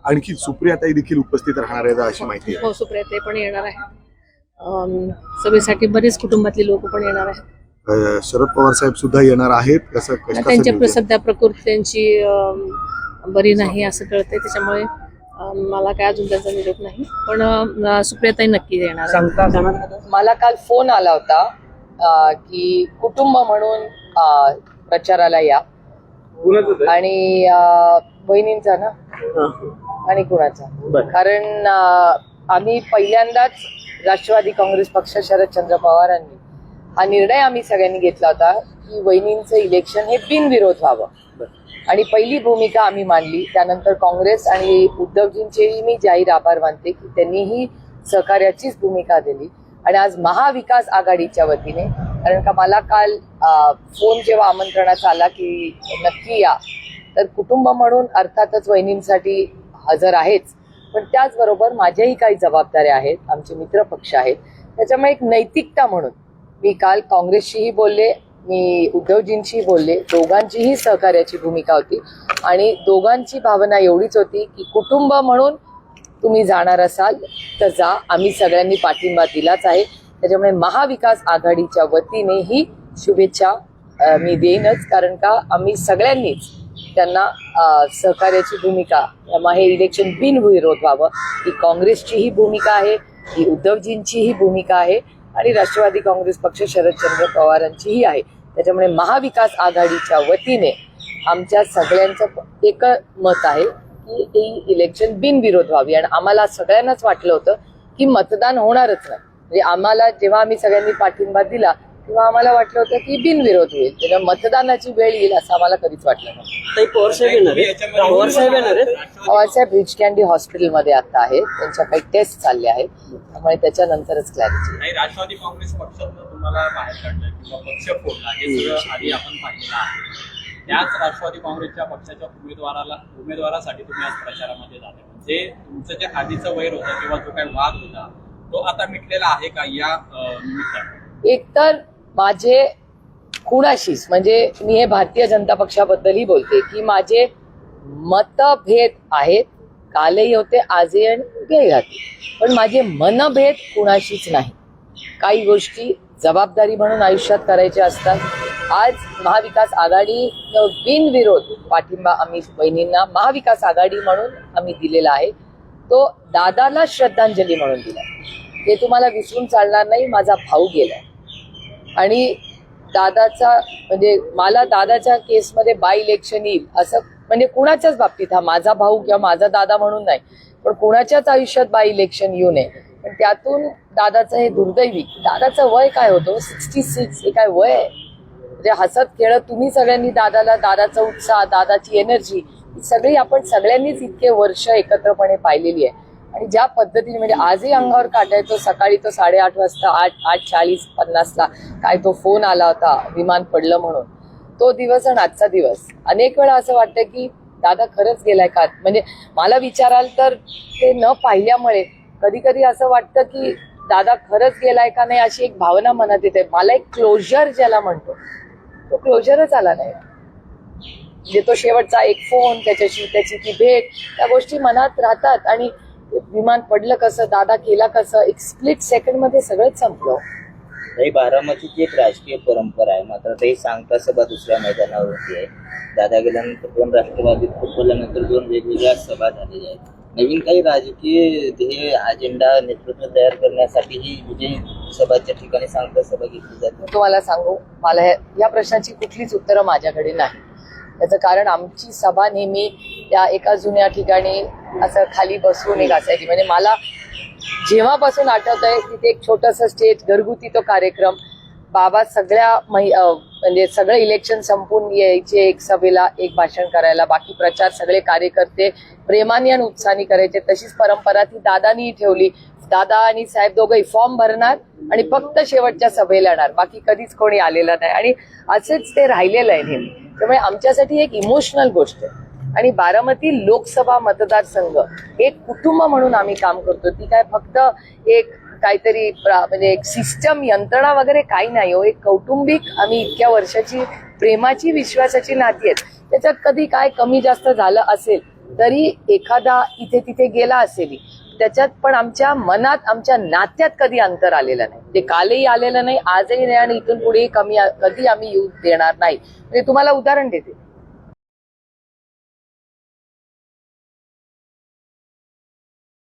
आणखी सुप्रियाताई देखील उपस्थित राहणार आहेत अशी माहिती आहे. हो, सुप्रियाताई पण येणार आहे. सभेसाठी बरेच कुटुंबातले लोक पण येणार आहेत. शरद पवार साहेब सुद्धा येणार आहेत. कसं त्यांच्या सध्या प्रकृती त्यांची बरी नाही असं कळतंय, त्याच्यामुळे मला काय अजून त्यांचा निरोप नाही, पण सुप्रियाताई नक्की येणार आहे. मला काल फोन आला होता की कुटुंब म्हणून प्रचाराला या, आणि बहिणींचा ना आणि कुणाचा, कारण आम्ही पहिल्यांदाच राष्ट्रवादी काँग्रेस पक्ष शरदचंद्र पवारांनी हा निर्णय आम्ही सगळ्यांनी घेतला होता की वहिनींचं इलेक्शन हे बिनविरोध व्हावं, आणि पहिली भूमिका आम्ही मांडली. त्यानंतर काँग्रेस आणि उद्धवजींचेही मी जाहीर आभार मानते की त्यांनीही सहकार्याचीच भूमिका दिली. आणि आज महाविकास आघाडीच्या वतीने, कारण का मला काल फोन जेव्हा आमंत्रणाचा आला की नक्की या, तर कुटुंब म्हणून अर्थातच वहिनींसाठी हजर आहेच, पण त्याचबरोबर माझ्याही काही जबाबदाऱ्या आहेत, आमचे मित्र पक्ष आहेत, त्याच्यामुळे एक नैतिकता म्हणून मी काल काँग्रेसशीही बोलले, मी उद्धवजींशी बोलले, दोघांचीही सहकार्याची भूमिका होती, आणि दोघांची भावना एवढीच होती की कुटुंब म्हणून तुम्ही जाणार असाल तर जा, आम्ही सगळ्यांनी पाठिंबा दिलाच आहे. त्याच्यामुळे महाविकास आघाडीच्या वतीनेही शुभेच्छा मी देईनच, कारण का आम्ही सगळ्यांनीच त्यांना सहकार्याची भूमिका, हे इलेक्शन बिनविरोध व्हावं ही काँग्रेसचीही भूमिका आहे, ही उद्धवजींचीही भूमिका आहे, आणि राष्ट्रवादी काँग्रेस पक्ष शरदचंद्र पवारांचीही आहे. त्याच्यामुळे महाविकास आघाडीच्या वतीने आमच्या सगळ्यांचं एक मत आहे की ही इलेक्शन बिनविरोध व्हावी, आणि आम्हाला सगळ्यांनाच वाटलं होतं की मतदान होणारच नाही. म्हणजे आम्हाला जेव्हा आम्ही सगळ्यांनी पाठिंबा दिला तेव्हा आम्हाला वाटलं होतं की बिनविरोध होईल, तेव्हा मतदानाची वेळ येईल असं आम्हाला कधीच वाटलं नाही. पवारसाहेब रिच कॅन्डी हॉस्पिटलमध्ये आता आहेत, त्यांच्या काही टेस्ट चालल्या आहेत, त्यामुळे त्याच्यानंतरच क्लॅरिटी. राष्ट्रवादी काँग्रेस पक्षातून तुम्हाला बाहेर काढलं किंवा पक्ष फोडला हे सगळं आधी आपण पाहिलेलं आहे. त्याच राष्ट्रवादी काँग्रेसच्या पक्षाच्या उमेदवारासाठी तुम्ही आज प्रचारामध्ये जाते, म्हणजे तुमचं जे आधीचं वैर होतं किंवा जो काही वाद होता तो आता मिटलेला आहे का या निमित्तानं? एकतर माझे कुणाशीच, म्हणजे मी हे भारतीय जनता पक्षाबद्दलही बोलते की माझे मतभेद आहेत, कालही होते, आजही आणि उद्याही राहतील, पण माझे मनभेद कुणाशीच नाही. काही गोष्टी जबाबदारी म्हणून आयुष्यात करायच्या असतात. आज महाविकास आघाडी बिनविरोध पाठिंबा आम्ही बहिणींना महाविकास आघाडी म्हणून आम्ही दिलेला आहे, तो दादाला श्रद्धांजली म्हणून दिला. हे तुम्हाला विसरून चालणार नाही. माझा भाऊ गेलाय, आणि दादाचा, म्हणजे मला दादाच्या केसमध्ये बाय इलेक्शन येईल असं, म्हणजे कुणाच्याच बाबतीत, हा माझा भाऊ किंवा माझा दादा म्हणून नाही, पण कुणाच्याच आयुष्यात बाय इलेक्शन येऊ नये. पण त्यातून दादाचं हे दुर्दैवी, दादाचं वय काय होतं, 66, हे काय वय आहे. म्हणजे हसत खेळत तुम्ही सगळ्यांनी दादाला, दादाचा उत्साह, दादाची एनर्जी ही सगळी आपण सगळ्यांनीच इतके वर्ष एकत्रपणे पाहिलेली आहे. आणि ज्या पद्धतीने, म्हणजे आजही अंगावर काटा येतो. सकाळी तो 8:30 वाजता 8:40-50ला काय तो फोन आला होता विमान पडलं म्हणून, तो दिवस आणि आजचा दिवस, अनेक वेळा असं वाटतं की दादा खरंच गेलाय का. म्हणजे मला विचाराल तर ते न पाहिल्यामुळे कधी कधी असं वाटतं की दादा खरंच गेलाय का नाही, अशी एक भावना मनात येते. मला एक क्लोजर ज्याला म्हणतो, तो क्लोजरच आला नाही. म्हणजे तो शेवटचा एक फोन, त्याच्याशी त्याची ती भेट, त्या गोष्टी मनात राहतात. आणि विमान पडलं कसं, दादा केला कसं, एक स्प्लिट सेकंड मध्ये सगळंच संपलं. बारामतीची एक राजकीय परंपरा आहे, मात्र ते सांगता सभा दुसऱ्या मैदानावर होती आहे. दादा गेल्यानंतर 2 राष्ट्रवादीत फुटबॉलनंतर 2 वेगवेगळ्या सभा झालेल्या आहेत. नवीन काही राजकीय ध्येय अजेंडा नेतृत्व तयार करण्यासाठी ही विजयी सभाच्या ठिकाणी सांगता सभा घेतली जाते. तुम्हाला सांगू, मला या प्रश्नाची कुठलीच उत्तरं माझ्याकडे नाही. त्याचं कारण आमची सभा नेहमी त्या एका जुन्या ठिकाणी असं खाली बसून एक असायची. म्हणजे मला जेव्हापासून आठवत आहे तिथे एक छोटंसं स्टेज, घरगुती तो कार्यक्रम, बाबा सगळ्या म्हणजे सगळं इलेक्शन संपून यायचे एक सभेला, एक भाषण करायला, बाकी प्रचार सगळे कार्यकर्ते प्रेमाने आणि उत्साहाने करायचे. तशीच परंपरा ती दादानी ठेवली. दादा आणि साहेब दोघंही फॉर्म भरणार आणि फक्त शेवटच्या सभेला येणार, बाकी कधीच कोणी आलेलं नाही, आणि असेच ते राहिलेलं आहे नेहमी. त्यामुळे आमच्यासाठी एक इमोशनल गोष्ट आहे. आणि बारामती लोकसभा मतदारसंघ एक कुटुंब म्हणून आम्ही काम करतो. ती काय फक्त एक काहीतरी म्हणजे एक सिस्टम, यंत्रणा वगैरे काही नाही हो. एक कौटुंबिक, आम्ही इतक्या वर्षाची प्रेमाची, विश्वासाची नाती आहेत. त्याच्यात कधी काय कमी जास्त झालं असेल तरी एखादा इथे तिथे गेला असेल, त्याच्यात पण आमच्या मनात, आमच्या नात्यात कधी अंतर आलेलं नाही. ते कालही आलेलं नाही, आजही नाही आणि इथून पुढेही कधी आम्ही येऊ देणार नाही. म्हणजे तुम्हाला उदाहरण देते,